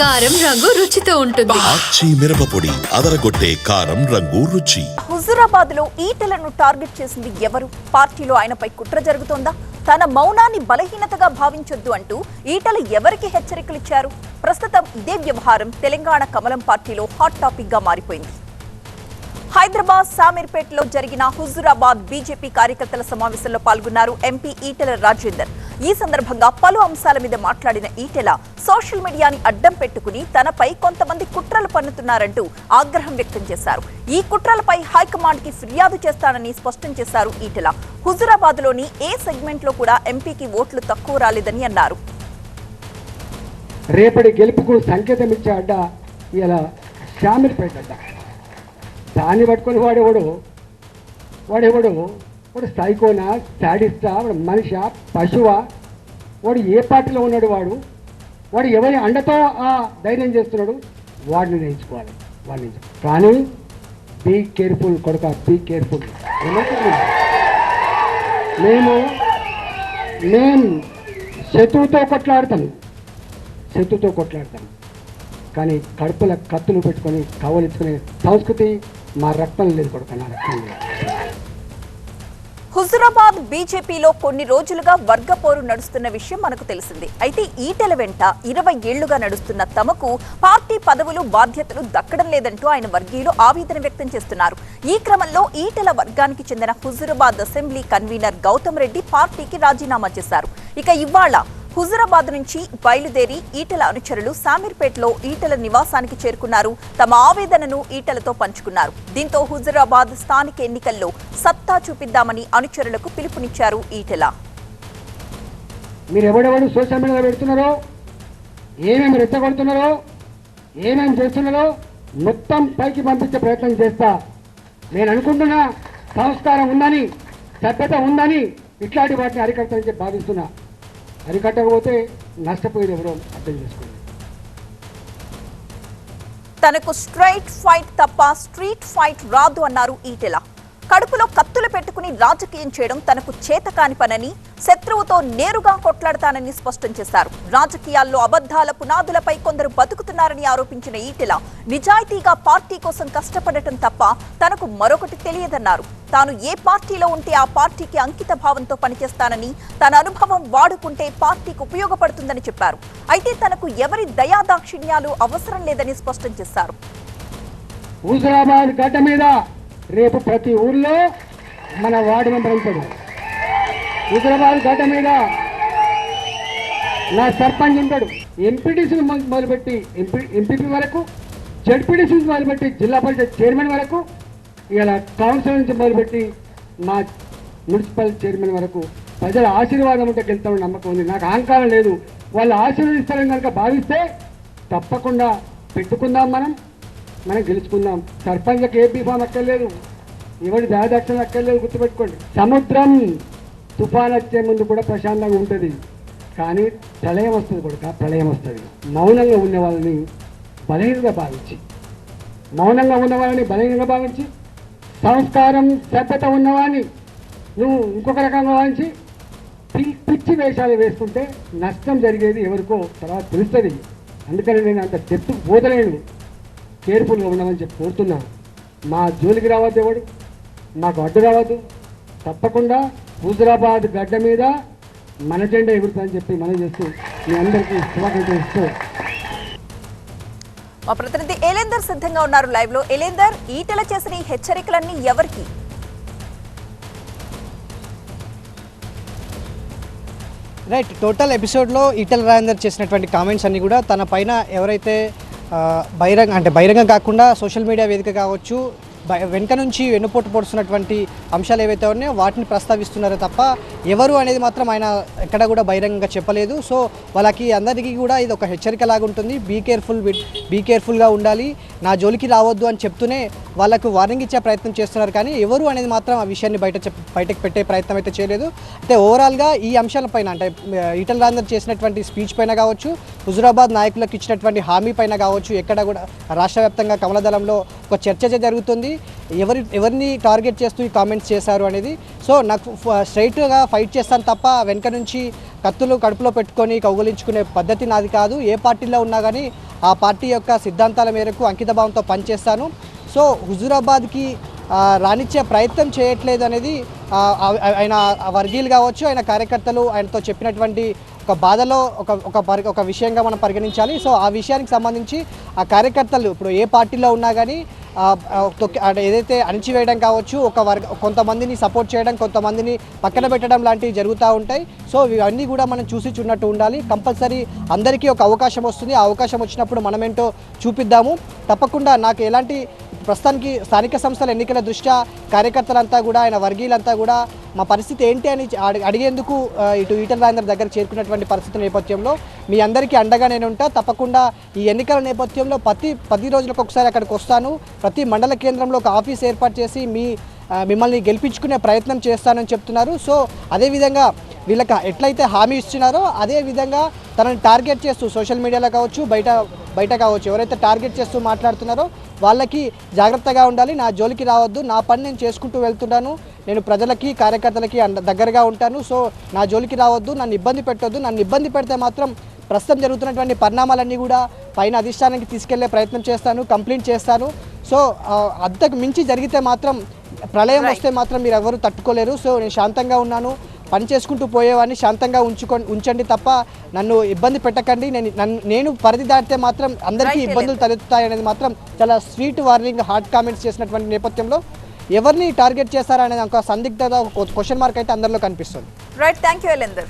కారం రంగు రుచితో ఉంటుంది. ఆచి మిరపపొడి అదరగొట్టే కారం రంగు రుచి. హుజూరాబాద్ లో ఈటెలను టార్గెట్ చేసింది ఎవరు? పార్టీలో ఆయనపై కుట్ర జరుగుతోందా? తన మౌనాన్ని బలహీనతగా భావించొద్దు అంటూ ఈటెలు ఎవరికి హెచ్చరికలిచ్చారు? ప్రస్తుతం ఇదే వ్యవహారం తెలంగాణ కమలం పార్టీలో హాట్ టాపిక్ గా మారిపోయింది. హైదరాబాద్ సామీర్పేటలో జరిగిన హుజూరాబాద్ బీజేపీ కార్యకర్తల సమావేశంలో పాల్గొన్నారు ఎంపీ ఈటెల రాజేందర్. ఈ సందర్భంగా పలు అంశాల మీద మాట్లాడిన ఈటెల సోషల్ మీడియాని అడ్డం పెట్టుకుని తనపై కొంతమంది కుట్రలు పన్నుతున్నారంటూ ఆగ్రహం వ్యక్తం చేశారు. ఈ కుట్రలపై హైకమాండ్ కి ఫిర్యాదు చేస్తానని స్పష్టం చేశారు ఈటెల. హుజూరాబాద్ లోని ఏ సెగ్మెంట్ లో కూడా ఎంపీకి ఓట్లు తక్కువ రాలేదని అన్నారు. రేపటి గెలుపుకు సంకేతం ఇచ్చే అడ్డ ఇలా షామీర్పేట అడ్డ. దాన్ని పట్టుకొని వాడెవడు వాడు సైకోనా, శాడిస్టా, వాడు మనిషా, పశువా, వాడు ఏ పార్టీలో ఉన్నాడు, వాడు ఎవరి అండతో ఆ ధైర్యం చేస్తున్నాడు, వాడిని నేర్చుకోవాలి. కానీ బీ కేర్ఫుల్ కొడుక, బీ కేర్ఫుల్. మేము శత్రువుతో కొట్లాడతాం, కానీ కడుపుల కత్తులు పెట్టుకొని కవలించుకునే సంస్కృతి మా రక్తం లేదు కొడుక, నా రక్తం లేదు. హుజూరాబాద్ బీజేపీలో కొన్ని రోజులుగా వర్గ పోరు నడుస్తున్న విషయం మనకు తెలిసింది. అయితే ఈటెల వెంట 20 ఏళ్లుగా నడుస్తున్న తమకు పార్టీ పదవులు, బాధ్యతలు దక్కడం లేదంటూ ఆయన వర్గీయులు ఆవేదన వ్యక్తం చేస్తున్నారు. ఈ క్రమంలో ఈటెల వర్గానికి చెందిన హుజూరాబాద్ అసెంబ్లీ కన్వీనర్ గౌతమ్ రెడ్డి పార్టీకి రాజీనామా చేశారు. ఇక ఇవాళ హుజూరాబాద్ నుంచి బయలుదేరి ఈటెల అనుచరులు సామీర్పేటలో ఈటెల నివాసానికి చేరుకున్నారు. తమ ఆవేదనను ఈటెలతో పంచుకున్నారు. దీంతో హుజూరాబాద్ స్థానిక ఎన్నికల్లో సత్తా చూపిద్దామని అనుచరులకు పిలుపునిచ్చారు ఈటెల. మీరు ఎవడెవడు సోషల్ మీడియాలో పెడుతున్నారో, ఏమేమి రెచ్చగొడుతున్నారో, ఏమేమి చేస్తున్నారో మొత్తం పైకి పంపించే ప్రయత్నం చేస్తా. నేను అనుకుంటున్నా సంస్కారం ఉందని, సభ్యత ఉందని ఇట్లాంటి వాటిని అరికట్టాలని భావిస్తున్నా. అరికట్టకపోతే నష్టపోయేది ఎవరో అర్థం చేసుకోండి. తనకు స్ట్రైట్ ఫైట్ తప్ప స్ట్రీట్ ఫైట్ రాదు అన్నారు ఈటెల. కడుపులో కత్తులు పెట్టుకుని రాజకీయం చేయడం తనకు చేతకాని పనని, శత్రువుతో నేరుగా కొట్లాడతానని స్పష్టం చేశారు. రాజకీయాల్లో అబద్ధాల పునాదులపై కొందరు బతుకుతున్నారని ఆరోపించిన ఈటెల నిజాయితీగా పార్టీ కోసం కష్టపడటం తప్ప తనకు మరొకటి తెలియదన్నారు. తాను ఏ పార్టీలో ఉంటే ఆ పార్టీకి అంకిత భావంతో పనిచేస్తానని, తన అనుభవం వాడుకుంటే పార్టీకి ఉపయోగపడుతుందని చెప్పారు. అయితే తనకు ఎవరి దయాదాక్షిణ్యాలు అవసరం లేదని స్పష్టం చేశారు. హుజూరాబాద్ గడ్డ మీద రేపు ప్రతి ఊర్లో మన వార్డు మెంబర్ ఉంటాడు. హుజూరాబాద్ గడ్డ మీద నా సర్పంచ్ ఉంటాడు. ఎంపీటీసీ మొదలుపెట్టి ఎంపీపీ వరకు, జడ్పీటీసీ మొదలుపెట్టి జిల్లా పరిషత్ చైర్మన్ వరకు, ఇలా కౌన్సిల్ నుంచి మొదలుపెట్టి మా మున్సిపల్ చైర్మన్ వరకు ప్రజల ఆశీర్వాదం ఉంటే గెలుస్తామని నమ్మకం ఉంది. నాకు అహంకారం లేదు. వాళ్ళు ఆశీర్వదిస్తారని కనుక భావిస్తే తప్పకుండా పెట్టుకుందాం, మనం గెలుచుకుందాం. సర్పంచ్కి ఏ బీఫామ్ అక్కర్లేదు, ఎవరి దాదాక్షణ అక్కర్లేదు. గుర్తుపెట్టుకోండి, సముద్రం తుఫాన్ వచ్చే ముందు కూడా ప్రశాంతంగా ఉంటుంది, కానీ ప్రళయం వస్తుంది కొడుక, ప్రళయం వస్తుంది. మౌనంగా ఉన్న వాళ్ళని బలహీనంగా భావించి, సంస్కారం, సభ్యత ఉన్నవాడిని నువ్వు ఇంకొక రకంగా భావించి పిచ్చి వేషాలు వేసుకుంటే నష్టం జరిగేది ఎవరికో తర్వాత తెలుస్తుంది. అందుకని నేను అంత డెప్త్కు పోతలేను. కేర్ఫుల్గా ఉండమని చెప్పి కోరుతున్నా. మా జోలికి రావద్దు, ఎవడు మాకు అడ్డు రావద్దు. తప్పకుండా హుజూరాబాద్ గడ్డ మీద మన జెండా ఎగురుతుందని చెప్పి మనం చేస్తూ మీ అందరికీ శుభాకాంక్షలు ఇస్తూ. మా ప్రతినిధి ఎలేందర్ సిద్ధంగా ఉన్నారు లైవ్ లో. ఎలేందర్, ఈటెల చేసిన ఈ హెచ్చరికలన్నీ ఎవరికి? రైట్, టోటల్ ఎపిసోడ్లో ఈటెల రాజేందర్ చేసినటువంటి కామెంట్స్ అన్నీ కూడా తన పైన ఎవరైతే బహిరంగం కాకుండా సోషల్ మీడియా వేదిక కావచ్చు, వెనుక నుంచి వెన్నుపోటు పొడుస్తున్నటువంటి అంశాలు ఏవైతే ఉన్నాయో వాటిని ప్రస్తావిస్తున్నారో తప్ప ఎవరు అనేది మాత్రం ఆయన ఎక్కడ కూడా బహిరంగంగా చెప్పలేదు. సో వాళ్ళకి అందరికీ కూడా ఇది ఒక హెచ్చరిక లాగా ఉంటుంది. బీ కేర్ఫుల్గా ఉండాలి, నా జోలికి రావద్దు అని చెప్తూనే వాళ్ళకు వార్నింగ్ ఇచ్చే ప్రయత్నం చేస్తున్నారు. కానీ ఎవరు అనేది మాత్రం ఆ విషయాన్ని బయటకు పెట్టే ప్రయత్నం అయితే చేయలేదు. అయితే ఓవరాల్గా ఈ అంశాలపైన, అంటే ఈటెల రాజేందర్ చేసినటువంటి స్పీచ్ పైన కావచ్చు, హుజూరాబాద్ నాయకులకు ఇచ్చినటువంటి హామీ పైన కావచ్చు, ఎక్కడ కూడా రాష్ట్ర వ్యాప్తంగా కమలదళంలో ఒక చర్చ జరుగుతుంది. ఎవరిని టార్గెట్ చేస్తూ ఈ కామెంట్స్ చేశారు అనేది. సో నాకు స్ట్రైట్గా ఫైట్ చేస్తాను తప్ప వెనక నుంచి కత్తులు కడుపులో పెట్టుకొని కౌగులించుకునే పద్ధతి నాది కాదు. ఏ పార్టీలో ఉన్నా కానీ ఆ పార్టీ యొక్క సిద్ధాంతాల మేరకు అంకితభావంతో పనిచేస్తాను. సో హుజూరాబాద్కి రానిచ్చే ప్రయత్నం చేయట్లేదు అనేది ఆయన వర్గీయులు కావచ్చు, ఆయన కార్యకర్తలు ఆయనతో చెప్పినటువంటి ఒక బాధలో ఒక విషయంగా మనం పరిగణించాలి. సో ఆ విషయానికి సంబంధించి ఆ కార్యకర్తలు ఇప్పుడు ఏ పార్టీలో ఉన్నా కానీ ఏదైతే అణిచివేయడం కావచ్చు, కొంతమందిని సపోర్ట్ చేయడం, కొంతమందిని పక్కన పెట్టడం లాంటివి జరుగుతూ ఉంటాయి. సో ఇవన్నీ కూడా మనం చూసి చూడనట్టు ఉండాలి. కంపల్సరీ అందరికీ ఒక అవకాశం వస్తుంది. ఆ అవకాశం వచ్చినప్పుడు మనమేంటో చూపిద్దాము. తప్పకుండా నాకు ఎలాంటి ప్రస్తుతానికి స్థానిక సంస్థల ఎన్నికల దృష్ట్యా కార్యకర్తలంతా కూడా ఆయన వర్గీయులంతా కూడా మా పరిస్థితి ఏంటి అని అడిగేందుకు ఇటు ఈటల రాజేందర్ దగ్గర చేరుకున్నటువంటి పరిస్థితి నేపథ్యంలో మీ అందరికీ అండగా నేను ఉంటా. తప్పకుండా ఈ ఎన్నికల నేపథ్యంలో 10 రోజులకు ఒకసారి అక్కడికి వస్తాను. ప్రతి మండల కేంద్రంలో ఒక ఆఫీస్ ఏర్పాటు చేసి మిమ్మల్ని గెలిపించుకునే ప్రయత్నం చేస్తానని చెప్తున్నారు. సో అదేవిధంగా వీళ్ళకి ఎట్లయితే హామీ ఇస్తున్నారో అదే విధంగా తనని టార్గెట్ చేస్తూ సోషల్ మీడియాలో కావచ్చు, బయట కావచ్చు, ఎవరైతే టార్గెట్ చేస్తూ మాట్లాడుతున్నారో వాళ్ళకి జాగ్రత్తగా ఉండాలి. నా జోలికి రావద్దు, నా పని నేను చేసుకుంటూ వెళ్తున్నాను, నేను ప్రజలకి కార్యకర్తలకి దగ్గరగా ఉంటాను. సో నా జోలికి రావద్దు, నన్ను ఇబ్బంది పెట్టొద్దు. నన్ను ఇబ్బంది పెడితే మాత్రం ప్రస్తుతం జరుగుతున్నటువంటి పరిణామాలన్నీ కూడా పైన అధిష్టానానికి తీసుకెళ్లే ప్రయత్నం చేస్తాను, కంప్లైంట్ చేస్తాను. సో అంతకు మించి జరిగితే మాత్రం ప్రళయం వస్తే మాత్రం మీరు ఎవరు తట్టుకోలేరు. సో నేను శాంతంగా ఉన్నాను, పని చేసుకుంటూ పోయేవాడిని, శాంతంగా ఉంచండి తప్ప నన్ను ఇబ్బంది పెట్టకండి. నేను పరిధి దాటితే మాత్రం అందరికీ ఇబ్బందులు తలెత్తుతాయి అనేది మాత్రం చాలా స్వీట్ వార్నింగ్, హార్ట్ కామెంట్స్ చేసినటువంటి నేపథ్యంలో ఎవరిని టార్గెట్ చేస్తారనేది ఒక సందిగ్ధత, క్వశ్చన్ మార్క్ అయితే అందరిలో కనిపిస్తుంది. Right, thank you Elender.